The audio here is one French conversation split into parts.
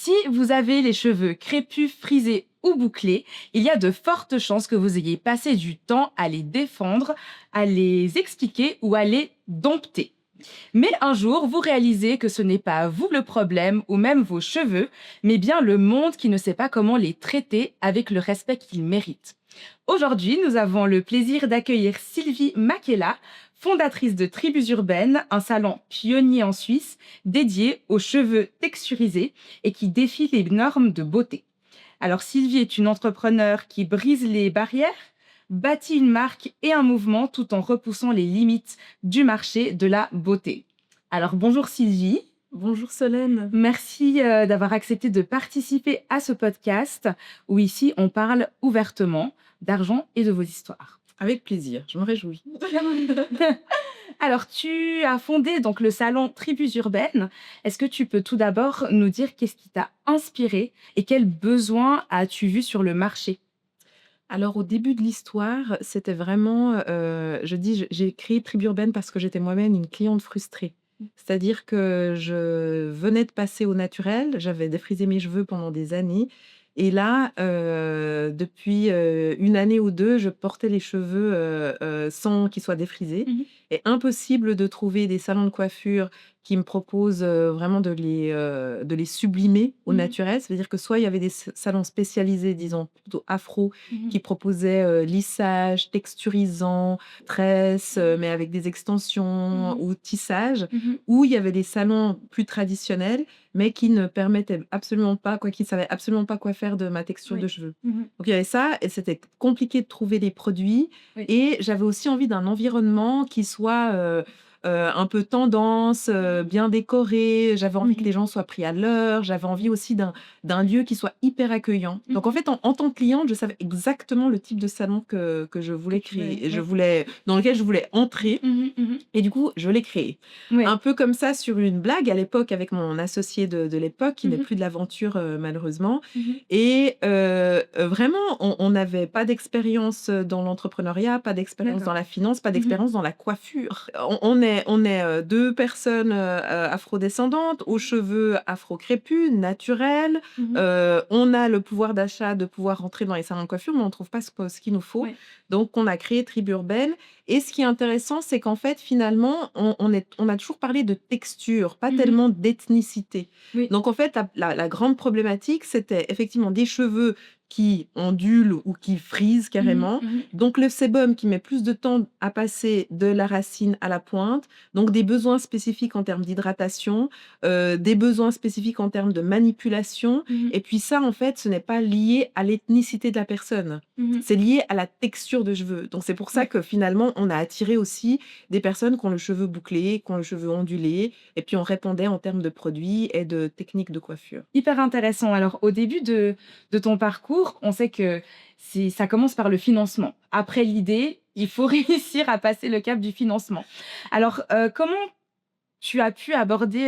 Si vous avez les cheveux crépus, frisés ou bouclés, il y a de fortes chances que vous ayez passé du temps à les défendre, à les expliquer ou à les dompter. Mais un jour, vous réalisez que ce n'est pas vous le problème ou même vos cheveux, mais bien le monde qui ne sait pas comment les traiter avec le respect qu'ils méritent. Aujourd'hui, nous avons le plaisir d'accueillir Sylvie Makela, fondatrice de Tribus Urbaines, un salon pionnier en Suisse dédié aux cheveux texturisés et qui défie les normes de beauté. Alors Sylvie est une entrepreneure qui brise les barrières, bâtit une marque et un mouvement tout en repoussant les limites du marché de la beauté. Alors bonjour Sylvie. Bonjour Solène. Merci d'avoir accepté de participer à ce podcast où ici on parle ouvertement d'argent et de vos histoires. Avec plaisir, je me réjouis. Alors tu as fondé donc le salon Tribus Urbaines. Est-ce que tu peux tout d'abord nous dire qu'est-ce qui t'a inspiré et quels besoins as-tu vu sur le marché? Alors au début de l'histoire, c'était vraiment, j'ai créé Tribu Urbaine parce que j'étais moi-même une cliente frustrée. C'est-à-dire que je venais de passer au naturel, j'avais défrisé mes cheveux pendant des années et là, depuis, 1 année ou 2, je portais les cheveux, sans qu'ils soient défrisés Mhm. et impossible de trouver des salons de coiffure qui me proposent, vraiment de les sublimer au Mhm. naturel. Ça veut dire que soit il y avait des salons spécialisés, disons plutôt afro, Mhm. qui proposaient, lissage, texturisant, tresse, mais avec des extensions Mhm. ou tissage, Mhm. ou il y avait des salons plus traditionnels, mais qui ne permettaient absolument pas qui ne savaient absolument pas quoi faire de ma texture de Oui. cheveux. Mhm. Donc il y avait ça et c'était compliqué de trouver les produits Oui. et j'avais aussi envie d'un environnement qui soit, un peu tendance, bien décoré. J'avais envie que Mhm. les gens soient pris à l'heure. J'avais envie aussi d'un lieu qui soit hyper accueillant. Donc en Mhm. fait, en tant que cliente, je savais exactement le type de salon que je Que voulais tu veux, créer et oui. dans lequel je voulais entrer Mhm. Mhm. et du coup, je l'ai créé. Oui. Un peu comme ça sur une blague à l'époque avec mon associé de l'époque qui n'est Mhm. plus de l'aventure, malheureusement Mhm. et vraiment on n'avait pas d'expérience, dans l'entrepreneuriat, pas d'expérience dans D'accord. la finance, pas Mhm. d'expérience dans la coiffure. On est, 2 personnes, afrodescendantes, aux cheveux afro-crépus, naturels. Mhm. On a le pouvoir d'achat de pouvoir rentrer dans les salons de coiffure, mais on ne trouve pas ce qu'il nous faut. Oui. Donc on a créé Tribu Urbaine et ce qui est intéressant, c'est qu'en fait, finalement, on a toujours parlé de texture, pas Mhm. tellement d'ethnicité. Oui. Donc en fait, la grande problématique, c'était effectivement des cheveux qui ondulent ou qui frisent Mhm. carrément. Mhm. Donc le sébum qui met plus de temps à passer de la racine à la pointe. Donc des besoins spécifiques en termes d'hydratation, des besoins spécifiques en termes de manipulation. Mhm. Et puis ça, en fait, ce n'est pas lié à l'ethnicité de la personne. Mhm. C'est lié à la texture de cheveux. Donc c'est pour ça Oui. que finalement, on a attiré aussi des personnes qui ont le cheveu bouclé, qui ont le cheveu ondulé, et puis on répondait en termes de produits et de techniques de coiffure. Hyper intéressant. Alors, au début de ton parcours, on sait que ça commence par le financement. Après l'idée, il faut réussir à passer le cap du financement. Alors, comment tu as pu aborder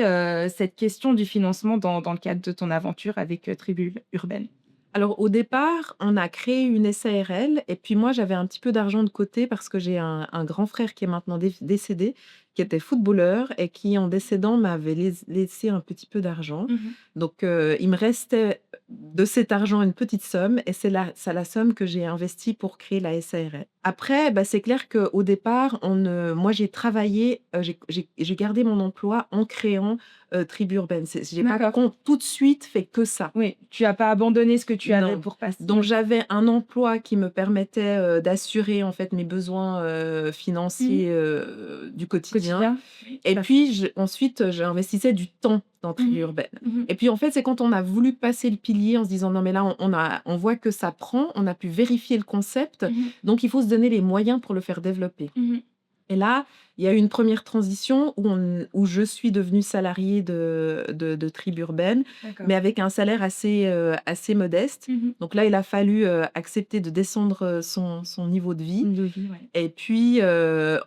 cette question du financement dans le cadre de ton aventure avec Tribu Urbaine? Alors au départ, on a créé une SARL et puis moi j'avais un petit peu d'argent de côté parce que j'ai un grand frère qui est maintenant décédé, qui était footballeur et qui en décédant m'avait laissé un petit peu d'argent. Mhm. Donc il me restait de cet argent une petite somme et c'est la somme que j'ai investie pour créer la SARL. Après, bah, c'est clair qu'au départ, moi j'ai travaillé, j'ai gardé mon emploi en créant Tribu Urbaine. J'ai pas D'accord. tout de suite fait que ça. Oui, tu n'as pas abandonné ce que tu avais Non. pour passer. Donc Oui. j'avais un emploi qui me permettait, d'assurer en fait mes besoins, Mhm. financiers, du quotidien Quotidien. Oui, et tout à fait. puis ensuite, j'investissais du temps dans Tribu Mhm. Urbaine Mhm. et puis en fait, c'est quand on a voulu passer le pilier en se disant: «Non mais là on voit que ça prend, on a pu vérifier le concept, Mhm. donc il faut se donner les moyens pour le faire développer». Mhm. Et là, il y a eu une première transition où je suis devenue salariée de Tribu Urbaine, D'accord. mais avec un salaire assez modeste. Mhm. Donc là, il a fallu, accepter de descendre, son niveau de vie Une devis, ouais. et puis,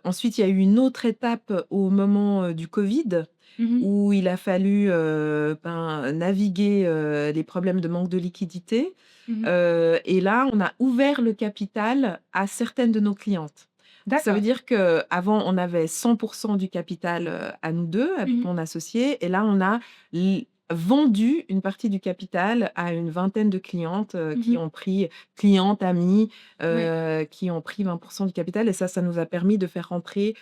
ensuite, il y a eu une autre étape au moment, du covid Mhm. où il a fallu, naviguer, les problèmes de manque de liquidité, Mhm. et là, on a ouvert le capital à certaines de nos clientes. Ça veut D'accord. dire qu'avant, on avait 100 du capital, à nous 2 avec Mhm. mon associé et là, on a l vendu une partie du capital à une vingtaine de clientes qui Mhm. ont pris, clientes, amies, Ouais. qui ont pris 20% du capital. Et ça nous a permis de faire rentrer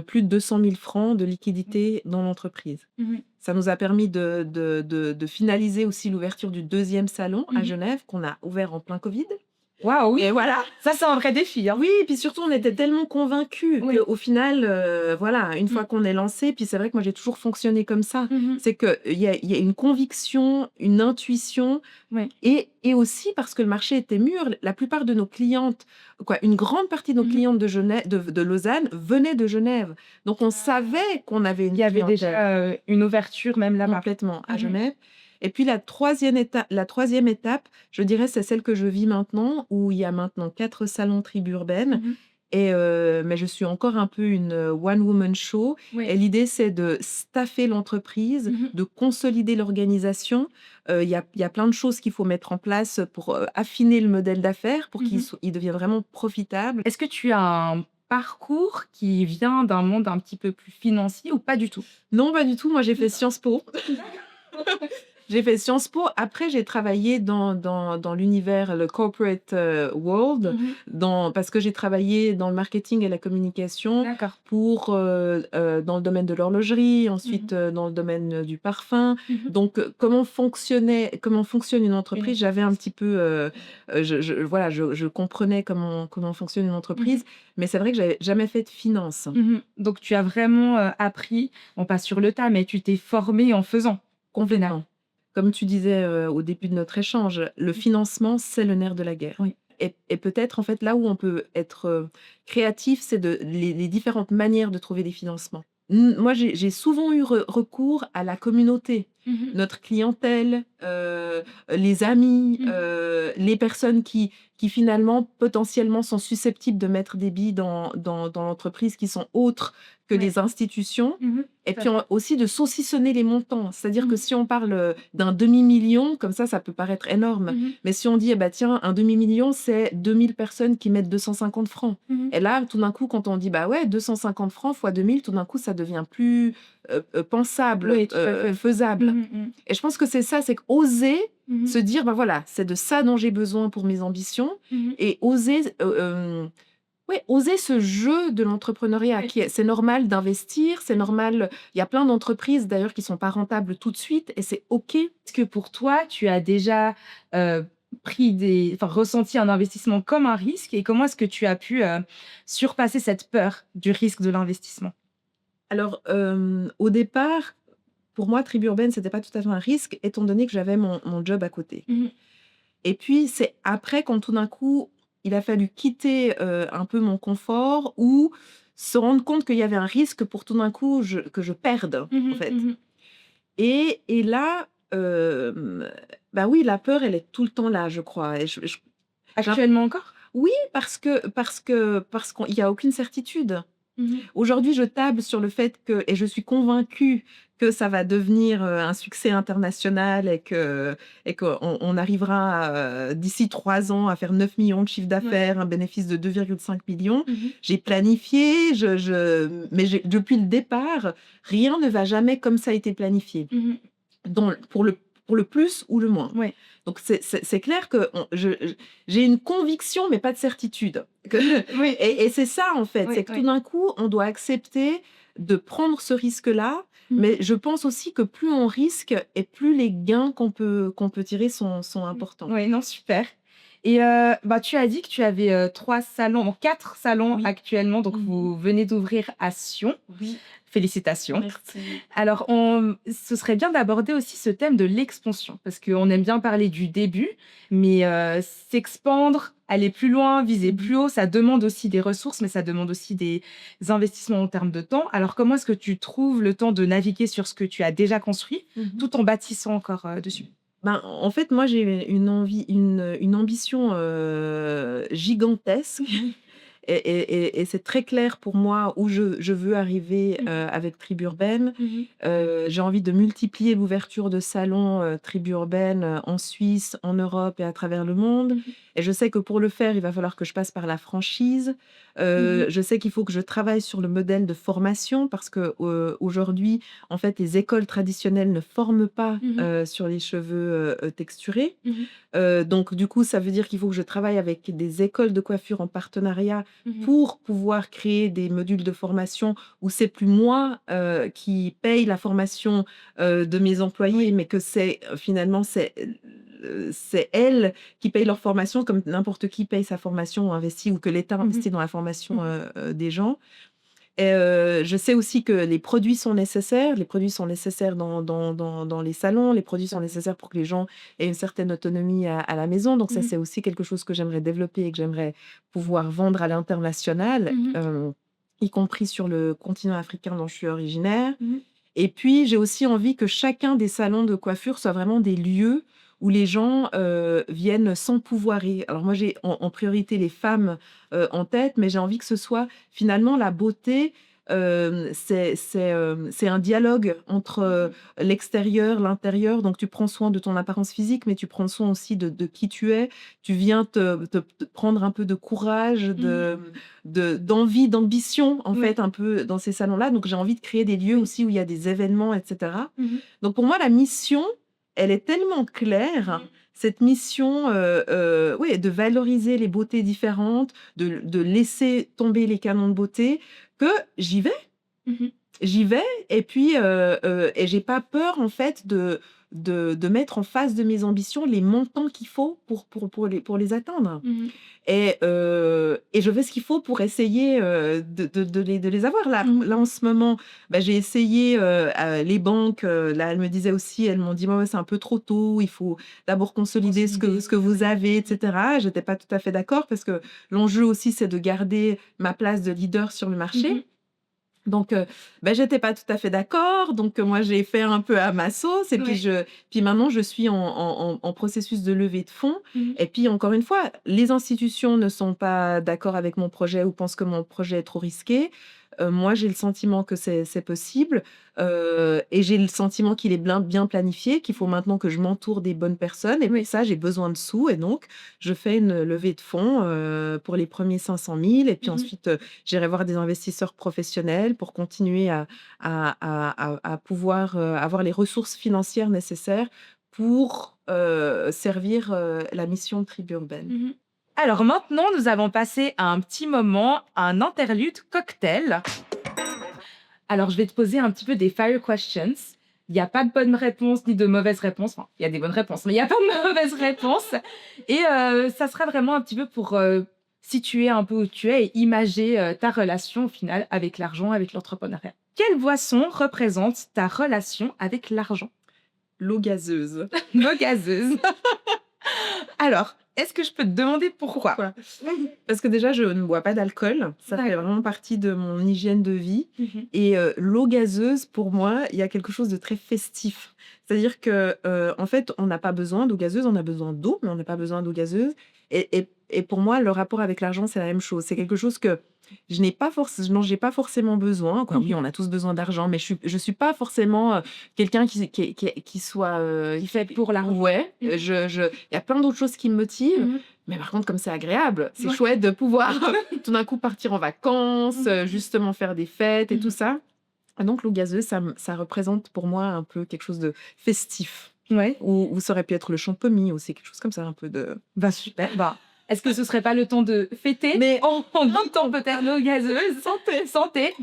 plus de 200 000 francs de liquidité dans l'entreprise. Mhm. Ça nous a permis de finaliser aussi l'ouverture du deuxième salon à Mhm. Genève qu'on a ouvert en plein Covid. Waouh, oui. Et voilà. Ça, c'est un vrai défi, hein. Oui, et puis surtout, on était tellement convaincus Oui. qu'au final, voilà, une fois Mm. qu'on est lancé, puis c'est vrai que moi j'ai toujours fonctionné comme ça, Mhm. c'est qu'il y a une conviction, une intuition, Ouais. et aussi parce que le marché était mûr. La plupart de nos clientes, quoi, une grande partie de nos Mhm. clientes de Genève, de Lausanne, venaient de Genève. Donc on savait qu'on avait Il une y avait clientèle. déjà une ouverture même là-bas. Complètement, à Mhm. Genève. Et puis la troisième étape, je dirais, c'est celle que je vis maintenant, où il y a maintenant 4 salons tribus urbaines. Mhm. Mais je suis encore un peu une one woman show. Oui. Et l'idée, c'est de staffer l'entreprise, Mhm. de consolider l'organisation. Il y a plein de choses qu'il faut mettre en place pour affiner le modèle d'affaires, pour qu'il Mhm. il devienne vraiment profitable. Est-ce que tu as un parcours qui vient d'un monde un petit peu plus financier ou pas du tout? Non, pas du tout. Moi, j'ai fait Sciences Po. J'ai fait Sciences Po. Après, j'ai travaillé dans l'univers, le corporate world, Mhm. parce que j'ai travaillé dans le marketing et la communication D'accord. dans le domaine de l'horlogerie, Mhm. ensuite dans le domaine du parfum. Mhm. Donc, comment fonctionne une entreprise, Une j'avais un entreprise. petit peu, voilà, je comprenais comment fonctionne une Mhm. entreprise, mais c'est vrai que j'avais jamais fait de finance. Mhm. Donc tu as vraiment appris, bon pas sur le tas, mais tu t'es formé en faisant, au final. Complètement. Comme tu disais, au début de notre échange, le financement, c'est le nerf de la guerre. Oui. Et peut-être, en fait, là où on peut être, créatif, c'est les différentes manières de trouver des financements. Moi, j'ai souvent eu recours à la communauté, Mhm. notre clientèle, les amis, Mhm. les personnes qui finalement, potentiellement, sont susceptibles de mettre des billes dans l'entreprise, qui sont autres que Ouais. les institutions. Mhm. Et Tout à puis fait. aussi de saucissonner les montants. C'est-à-dire que Mhm. si on parle d'un demi-million, comme ça peut paraître énorme. Mhm. Mais si on dit, eh ben, tiens, un demi-million, c'est 2000 personnes qui mettent 250 francs. Mhm. Et là, tout d'un coup, quand on dit, bah ouais, 250 francs fois 2000, tout d'un coup, ça devient plus pensable, Oui, tout à fait. faisable. Mhm. Mhm. Et je pense que c'est ça, c'est qu'oser Mhm. se dire, bah voilà, c'est de ça dont j'ai besoin pour mes ambitions. Mhm. Et oser ce jeu de l'entrepreneuriat Oui. c'est normal d'investir, c'est normal. Il y a plein d'entreprises d'ailleurs qui sont pas rentables tout de suite et c'est OK. Est-ce que pour toi, tu as déjà ressenti un investissement comme un risque et comment est-ce que tu as pu surpasser cette peur du risque de l'investissement? Alors, au départ, pour moi, tribu urbaine, c'était pas tout à fait un risque étant donné que j'avais mon job à côté. Mhm. Et puis, c'est après quand tout d'un coup, il a fallu quitter, un peu mon confort ou se rendre compte qu'il y avait un risque pour tout d'un coup que je perde, en Mhm. fait. Mhm. Et là, bah oui, la peur, elle est tout le temps là, je crois. Et j'ai l'imp Actuellement encore? oui, parce qu'il y a aucune certitude. Mhm. Aujourd'hui, je table sur le fait et je suis convaincue que ça va devenir, un succès international et qu'on arrivera, d'ici 3 ans à faire 9 millions de chiffre Ouais. d'affaires, un bénéfice de 2,5 millions. Mhm. J'ai planifié, mais depuis le départ, rien ne va jamais comme ça a été planifié. Mhm. Pour le plus ou le moins. Ouais. Donc c'est clair que j'ai une conviction, mais pas de certitude. Oui. Et c'est ça, en fait, Oui, c'est que tout oui. d'un coup, on doit accepter de prendre ce risque-là, Mhm. mais je pense aussi que plus on risque et plus les gains qu'on peut tirer sont importants. Oui, non, super. Et bah, tu as dit que tu avais 3 salons, bon 4 salons Oui. actuellement, donc Mhm. vous venez d'ouvrir à Sion. Oui, Félicitations. merci. Alors, ce serait bien d'aborder aussi ce thème de l'expansion, parce qu'on aime bien parler du début, mais s'expandre, aller plus loin, viser Mhm. plus haut, ça demande aussi des ressources, mais ça demande aussi des investissements en termes de temps. Alors, comment est-ce que tu trouves le temps de naviguer sur ce que tu as déjà construit, Mhm. tout en bâtissant encore dessus? Ben, en fait, moi, j'ai une ambition gigantesque. Et c'est très clair pour moi où je veux arriver avec Tribu Urbaine. J'ai envie de multiplier l'ouverture de salons Tribu Urbaine en Suisse, en Europe et à travers le monde. Et je sais que pour le faire, il va falloir que je passe par la franchise. Je sais qu'il faut que je travaille sur le modèle de formation parce que aujourd'hui, en fait, les écoles traditionnelles ne forment pas sur les cheveux texturés. Donc, du coup, ça veut dire qu'il faut que je travaille avec des écoles de coiffure en partenariat pour pouvoir créer des modules de formation où c'est plus moi qui paye la formation de mes employés, mais que finalement, c'est elles qui payent leur formation comme n'importe qui paye sa formation ou investit, ou que l'État investit dans la formation des gens. Et je sais aussi que les produits sont nécessaires. Les produits sont nécessaires dans les salons. Les produits sont nécessaires pour que les gens aient une certaine autonomie à la maison. Donc ça, c'est aussi quelque chose que j'aimerais développer et que j'aimerais pouvoir vendre à l'international, y compris sur le continent africain dont je suis originaire. Et puis, j'ai aussi envie que chacun des salons de coiffure soit vraiment des lieux où les gens viennent sans pouvoir. Alors moi, j'ai en priorité les femmes en tête, mais j'ai envie que ce soit finalement la beauté. C'est un dialogue entre l'extérieur, l'intérieur. Donc, tu prends soin de ton apparence physique, mais tu prends soin aussi de qui tu es. Tu viens te prendre un peu de courage, d'envie, d'ambition, en fait, un peu dans ces salons-là. Donc, j'ai envie de créer des lieux aussi où il y a des événements, etc. Donc, pour moi, la mission, elle est tellement claire. Cette mission, ouais, de valoriser les beautés différentes, de laisser tomber les canons de beauté, que j'y vais. J'y vais et puis et j'ai pas peur en fait de mettre en face de mes ambitions les montants qu'il faut pour les atteindre. Et je fais ce qu'il faut pour essayer de les avoir. Là, en ce moment, bah, j'ai essayé les banques. Là, elles me disaient aussi, elles m'ont dit, ouais, c'est un peu trop tôt, il faut d'abord consolider ce que vous avez, etc. J'étais pas tout à fait d'accord parce que l'enjeu aussi, c'est de garder ma place de leader sur le marché. Donc, j'étais pas tout à fait d'accord. Donc, moi, j'ai fait un peu à ma sauce. Et puis maintenant, je suis en processus de levée de fonds. Et puis, encore une fois, les institutions ne sont pas d'accord avec mon projet ou pensent que mon projet est trop risqué. Moi, j'ai le sentiment que c'est possible. Et j'ai le sentiment qu'il est bien planifié, qu'il faut maintenant que je m'entoure des bonnes personnes. Et puis ça, j'ai besoin de sous. Et donc, je fais une levée de fonds pour les premiers 500 000. Et puis ensuite, j'irai voir des investisseurs professionnels pour continuer à pouvoir avoir les ressources financières nécessaires pour servir la mission de Tribu Urbaine. Alors maintenant, nous avons passé à un petit moment, un interlude cocktail. Alors, je vais te poser un petit peu des fire questions. Il n'y a pas de bonne réponse ni de mauvaise réponse. Enfin, il y a des bonnes réponses, mais il n'y a pas de mauvaise réponse. Et ça sera vraiment un petit peu pour situer un peu où tu es et imager ta relation au final avec l'argent, avec l'entrepreneuriat. Quelle boisson représente ta relation avec l'argent? L'eau gazeuse. L'eau gazeuse. Alors, est-ce que je peux te demander pourquoi? Parce que déjà, je ne bois pas d'alcool. Ça fait vraiment partie de mon hygiène de vie. Et l'eau gazeuse, pour moi, il y a quelque chose de très festif. C'est-à-dire que, en fait, on n'a pas besoin d'eau gazeuse, on a besoin d'eau, mais on n'a pas besoin d'eau gazeuse. Et pour moi, le rapport avec l'argent, c'est la même chose. C'est quelque chose que dont j'ai pas forcément besoin. Quoi. Oui, on a tous besoin d'argent, mais je suis pas forcément quelqu'un qui soit qui fait pour l'argent. Ouais, il y a plein d'autres choses qui me motivent. Mais par contre, comme c'est agréable, c'est chouette de pouvoir tout d'un coup partir en vacances, justement faire des fêtes et tout ça. Et donc, l'eau gazeuse, ça représente pour moi un peu quelque chose de festif. Ouais. Ou ça aurait pu être le champomis aussi, quelque chose comme ça, un peu de... Super. Est-ce que ce serait pas le temps de fêter? Mais en goûtant peut-être l'eau gazeuse. Santé. Santé.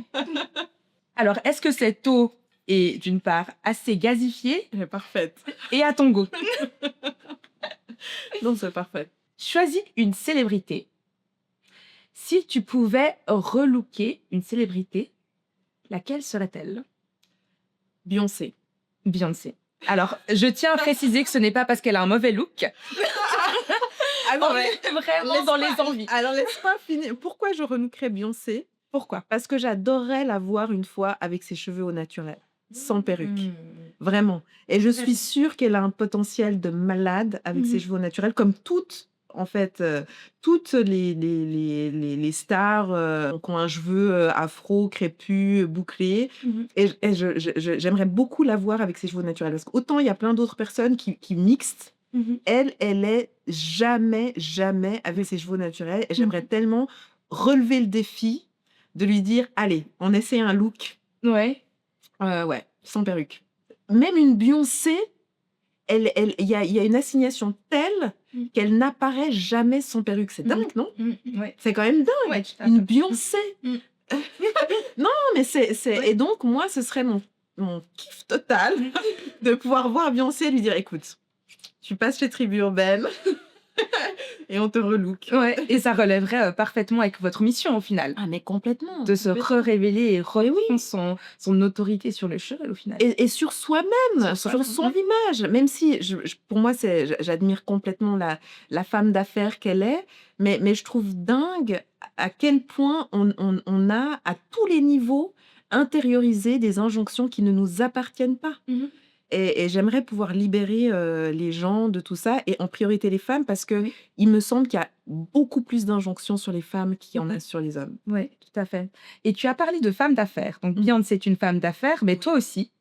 Alors, est-ce que cette eau est d'une part assez gazifiée? Elle est parfaite. Et à ton goût? Non, c'est parfait. Choisis une célébrité. Si tu pouvais relooker une célébrité, laquelle serait-elle? Beyoncé. Beyoncé. Alors, je tiens à préciser que ce n'est pas parce qu'elle a un mauvais look. Alors, on est vraiment dans les envies. Alors, laisse-moi finir. Pourquoi je relookerais Beyoncé? Pourquoi? Parce que j'adorerais la voir une fois avec ses cheveux au naturel, sans perruque. Vraiment. Et je suis sûre qu'elle a un potentiel de malade avec ses cheveux au naturel, comme toutes en fait, toutes les stars, qui ont un cheveu, afro, crépus, bouclé et j'aimerais beaucoup la voir avec ses cheveux naturels parce qu'autant il y a plein d'autres personnes qui mixent, elle est jamais, jamais avec ses cheveux naturels et j'aimerais tellement relever le défi de lui dire: «Allez, on essaie un look, Ouais. ouais, sans perruque». Même une Beyoncé, il y a une assignation telle qu'elle n'apparaît jamais sans perruque. C'est dingue, non? Ouais. C'est quand même dingue. Ouais, tout à Une fait. Beyoncé. Mm. Non, mais c'est Ouais. et donc moi, ce serait mon kiff total de pouvoir voir Beyoncé et lui dire: «Écoute, tu passes chez Tribu Urbaine et on te relook». Ouais, et ça relèverait parfaitement avec votre mission au final, Ah mais complètement, de se complètement. révéler et Mais oui. reprendre son autorité sur le cheveu au final. Et sur soi-même, Sur sur soi-même, son ouais. image, même si pour moi, j'admire complètement la femme d'affaires qu'elle est, mais je trouve dingue à quel point on a, à tous les niveaux, intériorisé des injonctions qui ne nous appartiennent pas. Et j'aimerais pouvoir libérer les gens de tout ça, et en priorité les femmes, parce que Oui. il me semble qu'il y a beaucoup plus d'injonctions sur les femmes qu'il y en a sur les hommes. Oui, tout à fait. Et tu as parlé de femme d'affaires. Donc Beyoncé est une femme d'affaires, mais toi aussi.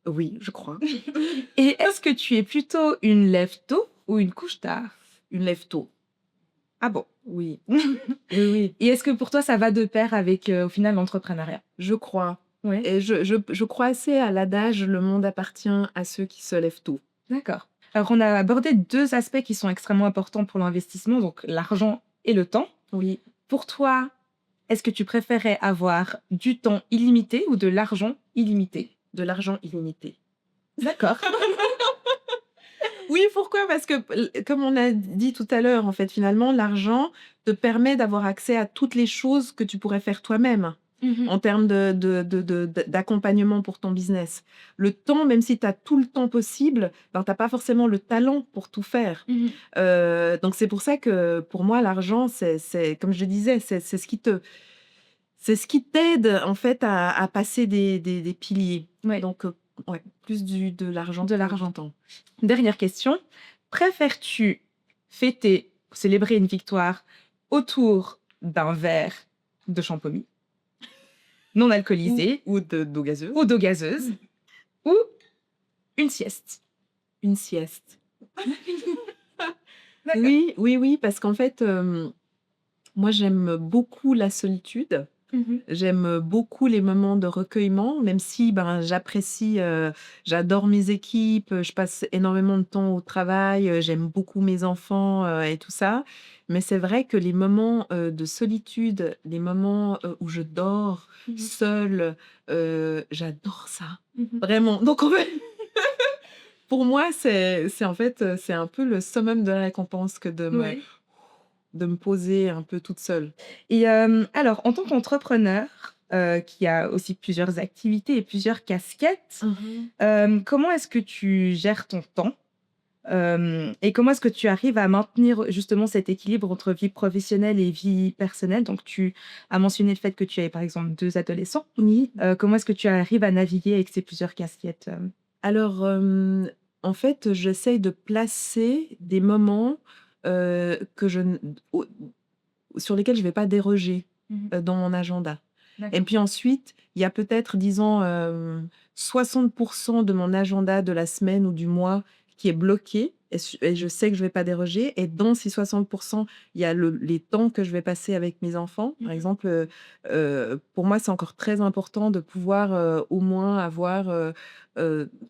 Oui, je crois. Et est-ce que tu es plutôt une lève-tôt ou une couche tard? Une lève-tôt. Ah bon? Oui. Oui, oui. Et est-ce que pour toi, ça va de pair avec, au final, l'entrepreneuriat? Je crois. Oui. Et je crois assez à l'adage: «Le monde appartient à ceux qui se lèvent tôt». D'accord. Alors, on a abordé 2 aspects qui sont extrêmement importants pour l'investissement, donc l'argent et le temps. Oui. Pour toi, est-ce que tu préférais avoir du temps illimité ou de l'argent illimité? De l'argent illimité. D'accord. Oui, pourquoi? Parce que comme on a dit tout à l'heure, en fait, finalement, l'argent te permet d'avoir accès à toutes les choses que tu pourrais faire toi-même, en termes d'accompagnement pour ton business. Le temps, même si tu as tout le temps possible, ben, tu as pas forcément le talent pour tout faire. Donc c'est pour ça que, pour moi, l'argent, c'est comme je disais, c'est ce qui t'aide, en fait, à passer des piliers. Ouais. Donc ouais, plus de l'argent De que l'argent. du temps. Dernière question. Préfères-tu fêter, célébrer une victoire autour d'un verre de champomy non alcoolisé Ou d'eau gazeuse. ou d'eau gazeuse ou une sieste? Une sieste. D'accord. Oui, oui, oui, parce qu'en fait, moi, j'aime beaucoup la solitude. J'aime beaucoup les moments de recueillement, même si, ben, j'apprécie, j'adore mes équipes, je passe énormément de temps au travail, j'aime beaucoup mes enfants, et tout ça. Mais c'est vrai que les moments, de solitude, les moments, où je dors seule, j'adore ça, vraiment. Donc en fait, pour moi, c'est en fait, c'est un peu le summum de la récompense que Ouais. de me poser un peu toute seule. Et alors, en tant qu'entrepreneur, qui a aussi plusieurs activités et plusieurs casquettes, comment est-ce que tu gères ton temps? Et comment est-ce que tu arrives à maintenir justement cet équilibre entre vie professionnelle et vie personnelle? Donc tu as mentionné le fait que tu avais par exemple 2 adolescents. Oui. Comment est-ce que tu arrives à naviguer avec ces plusieurs casquettes? Alors, en fait, j'essaye de placer des moments, que je n au sur lesquels je vais pas déroger, dans mon agenda. Et D'accord. puis ensuite, il y a peut-être, disons, 60 de mon agenda de la semaine ou du mois qui est bloqué, et je sais que je vais pas déroger, et dans ces 60, il y a les temps que je vais passer avec mes enfants. Par exemple, pour moi, c'est encore très important de pouvoir, au moins avoir,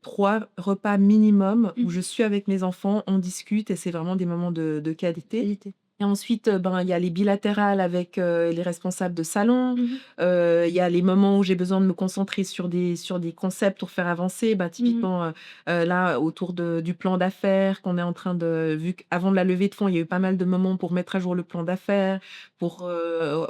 3 repas minimum où je suis avec mes enfants, on discute et c'est vraiment des moments de qualité. Et ensuite, ben, il y a les bilatérales avec, les responsables de salon. Il y a les moments où j'ai besoin de me concentrer sur des concepts pour faire avancer. Bah, typiquement, là, autour du plan d'affaires qu'on est en train de vu qu'avant de la levée de fonds, il y a eu pas mal de moments pour mettre à jour le plan d'affaires, pour,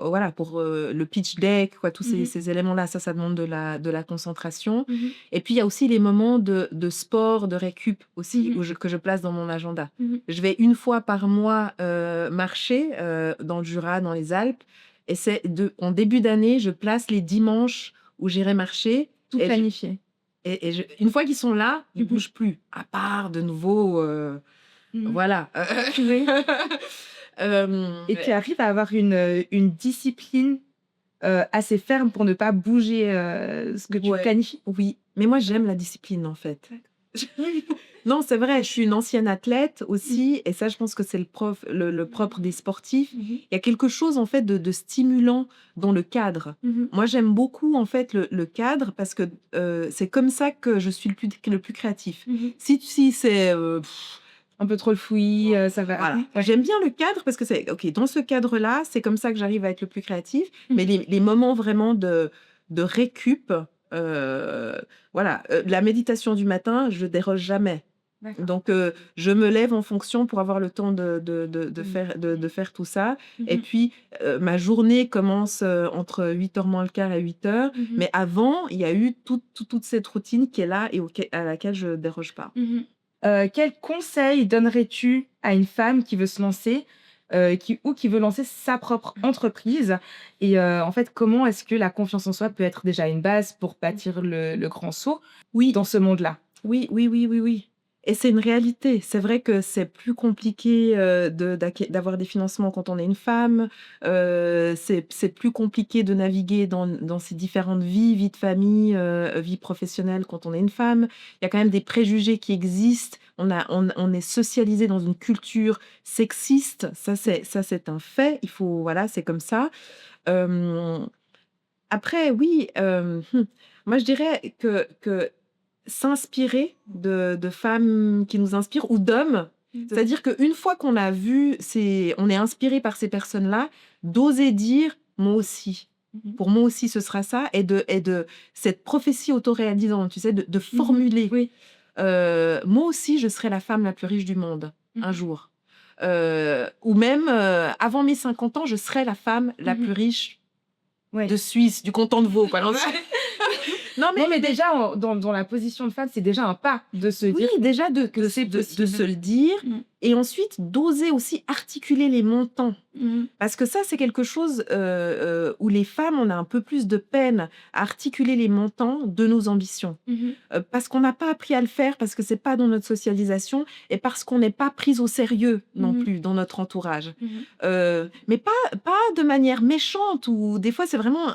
voilà, pour, le pitch deck, quoi, tous ces éléments-là. Ça demande de la concentration. Et puis, il y a aussi les moments de sport, de récup aussi, que je place dans mon agenda. Je vais une fois par mois, marcher, dans le Jura, dans les Alpes, et en début d'année, je place les dimanches où j'irai marcher. Tout Et planifié. une fois qu'ils sont là, ils bougent plus, à part de nouveau, Mhm. Voilà. Oui. Euh, Et tu arrives à avoir une discipline assez ferme pour ne pas bouger ce que tu ouais, planifies. oui. Mais moi, j'aime la discipline, en fait. Oui. Non, c'est vrai, je suis une ancienne athlète aussi, et ça, je pense que c'est le propre des sportifs. Mhm. Il y a quelque chose, en fait, de stimulant dans le cadre. Mhm. Moi, j'aime beaucoup, en fait, le cadre, parce que c'est comme ça que je suis le plus créatif. Mhm. Si c'est... Un peu trop le fouillis, ça va. voilà. Ouais. J'aime bien le cadre parce que c'est... OK, dans ce cadre-là, c'est comme ça que j'arrive à être le plus créatif. Mhm. Mais les moments vraiment de récup, voilà. La méditation du matin, je déroge jamais. D'accord. Donc, je me lève en fonction pour avoir le temps de Mhm. faire tout ça. Et Mhm. puis, ma journée commence entre 8h moins le quart et 8h. Mhm. Mais avant, il y a eu toute cette routine qui est là et à laquelle je ne déroge pas. Mhm. Quel conseil donnerais-tu à une femme qui veut se lancer qui veut lancer sa propre entreprise? Et en fait, comment est-ce que la confiance en soi peut être déjà une base pour bâtir le grand saut Oui, dans ce monde-là? oui, oui, oui, oui, oui. Et c'est une réalité. C'est vrai que c'est plus compliqué d'avoir des financements quand on est une femme. C'est plus compliqué de naviguer dans ces différentes vie de famille, vie professionnelle quand on est une femme. Il y a quand même des préjugés qui existent. On est socialisé dans une culture sexiste. Ça, c'est un fait. Voilà, c'est comme ça. Euh, Après, oui, moi je dirais que s'inspirer de femmes qui nous inspirent ou d'hommes, c'est-à-dire qu'une fois qu'on a vu, on est inspiré par ces personnes-là, d'oser dire moi aussi. Mhm. Pour moi aussi, ce sera ça, et de cette prophétie autoréalisante, tu sais, de Mhm. formuler. Oui. Moi aussi, je serai la femme la plus riche du monde un Mhm. jour. Ou même, avant mes 50 ans, je serai la femme la Mhm. plus riche Ouais. de Suisse, du canton de Vaud. Quoi. Non, Non, mais déjà, dans la position de femme, c'est déjà un pas de se oui, dire déjà que c'est de possible. se le dire, Mhm. et ensuite d'oser aussi articuler les montants. Mhm. Parce que ça, c'est quelque chose où les femmes, on a un peu plus de peine à articuler les montants de nos ambitions. Mhm. Parce qu'on n'a pas appris à le faire, parce que c'est pas dans notre socialisation, et parce qu'on n'est pas prise au sérieux non Mhm. plus dans notre entourage. Mhm. Mais pas de manière méchante, ou des fois c'est vraiment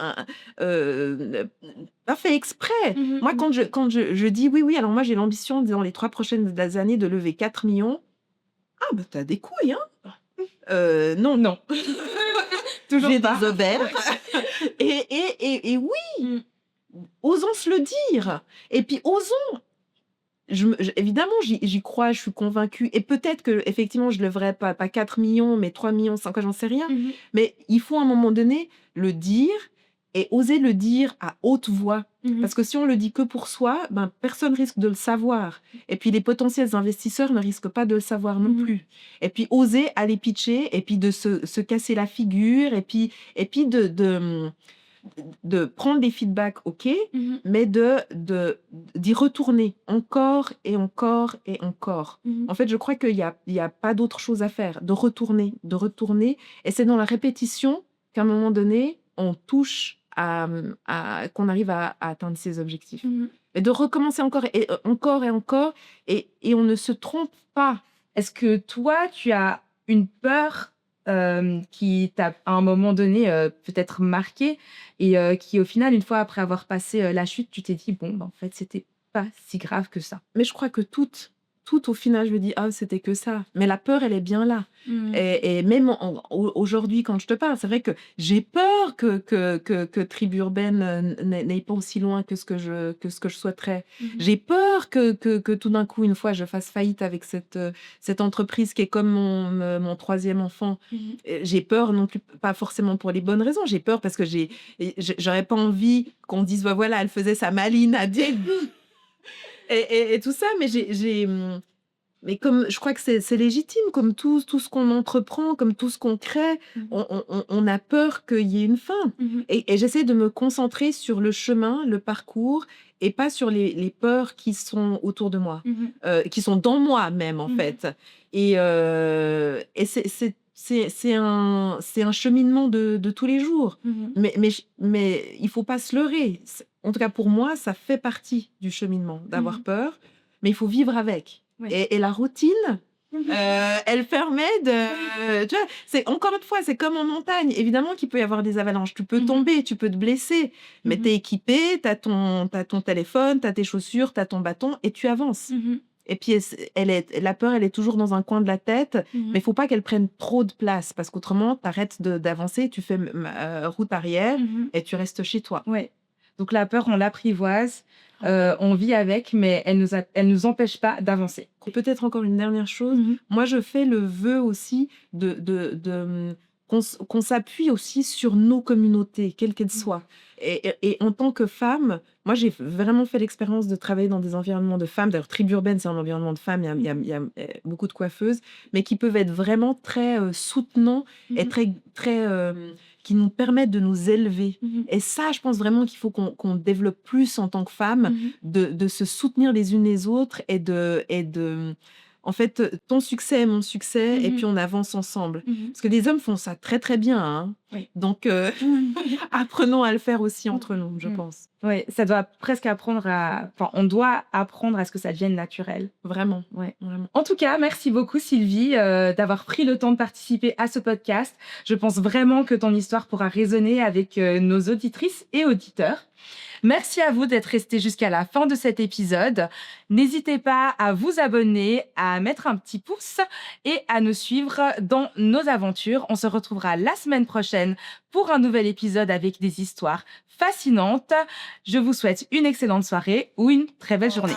pas fait exprès. Mhm. Moi, quand je dis oui, alors moi j'ai l'ambition dans les 3 prochaines années de lever 4 millions. Ah, bah t'as des couilles, hein? Non, Non. Toujours j'ai pas. des ovaires. Et oui, Mhm. osons se le dire. Et puis osons. Évidemment, j'y crois, je suis convaincue. Et peut-être que effectivement, je ne lèverai pas 4 millions, mais 3 millions, 5, j'en sais rien. Mhm. Mais il faut à un moment donné le dire, et oser le dire à haute voix. Mhm. Parce que si on le dit que pour soi, ben, personne risque de le savoir. Et puis les potentiels investisseurs ne risquent pas de le savoir non Mhm. plus. Et puis oser aller pitcher, et puis de se casser la figure, et puis de prendre des feedbacks, ok, Mhm. mais d'y retourner encore et encore et encore. Mhm. En fait, je crois qu'il y a pas d'autre chose à faire, de retourner. Et c'est dans la répétition qu'à un moment donné, on touche qu'on arrive à atteindre ses objectifs. Mhm. Et de recommencer encore et encore et encore, et on ne se trompe pas. Est-ce que toi, tu as une peur qui t'a, à un moment donné, peut-être marqué et qui, au final, une fois après avoir passé la chute, tu t'es dit, bon, bah, en fait, c'était pas si grave que ça. Mais je crois que tout au final, je me dis, ah, c'était que ça. Mais la peur, elle est bien là. Mhm. Et même aujourd'hui, quand je te parle, c'est vrai que j'ai peur que Tribu Urbaine n'aille pas aussi loin que ce que je souhaiterais. Mhm. J'ai peur que tout d'un coup, une fois, je fasse faillite avec cette entreprise qui est comme mon troisième enfant. Mhm. J'ai peur non plus, pas forcément pour les bonnes raisons. J'ai peur parce que j'aurais pas envie qu'on dise, bah, voilà, elle faisait sa maline à bien. Et tout ça, mais comme je crois que c'est légitime, comme tout ce qu'on entreprend, comme tout ce qu'on crée, Mhm. on a peur qu'il y ait une fin. Mhm. Et j'essaie de me concentrer sur le chemin, le parcours, et pas sur les peurs qui sont autour de moi, Mhm. qui sont dans moi même, en Mhm. fait. Et c'est un cheminement de tous les jours. Mhm. Mais il faut pas se leurrer. En tout cas, pour moi, ça fait partie du cheminement, d'avoir Mhm. peur, mais il faut vivre avec. Ouais. Et la routine, Elle permet de, tu vois, c'est encore une fois, c'est comme en montagne. Évidemment qu'il peut y avoir des avalanches. Tu peux Mhm. tomber, tu peux te blesser, mais Mhm. tu es équipé, tu as ton téléphone, tu as tes chaussures, tu as ton bâton et tu avances. Mhm. Et puis, la peur, elle est toujours dans un coin de la tête, Mhm. mais il faut pas qu'elle prenne trop de place parce qu'autrement, tu arrêtes d'avancer, tu fais route arrière Mhm. et tu restes chez toi. Ouais. Donc la peur, on l'apprivoise, on vit avec, mais elle nous empêche pas d'avancer. Peut-être encore une dernière chose. Mhm. Moi, je fais le vœu aussi qu'on s'appuie aussi sur nos communautés, quelles qu'elles soient. Et en tant que femme, moi, j'ai vraiment fait l'expérience de travailler dans des environnements de femmes. D'ailleurs, Tribu Urbaine, c'est un environnement de femmes. Il y a beaucoup de coiffeuses, mais qui peuvent être vraiment très soutenants et Mhm. très qui nous permettent de nous élever. Mhm. Et ça, je pense vraiment qu'il faut qu'on développe plus en tant que femmes, Mhm. de se soutenir les unes les autres en fait, ton succès est mon succès et Mhm. puis on avance ensemble. Mhm. Parce que les hommes font ça très très bien, hein. Oui. Donc, apprenons à le faire aussi entre nous, je pense. Oui, ça doit presque on doit apprendre à ce que ça devienne naturel. Vraiment, Ouais. vraiment. En tout cas, merci beaucoup Sylvie d'avoir pris le temps de participer à ce podcast. Je pense vraiment que ton histoire pourra résonner avec nos auditrices et auditeurs. Merci à vous d'être restés jusqu'à la fin de cet épisode. N'hésitez pas à vous abonner, à mettre un petit pouce et à nous suivre dans nos aventures. On se retrouvera la semaine prochaine pour un nouvel épisode avec des histoires fascinantes. Je vous souhaite une excellente soirée ou une très belle journée.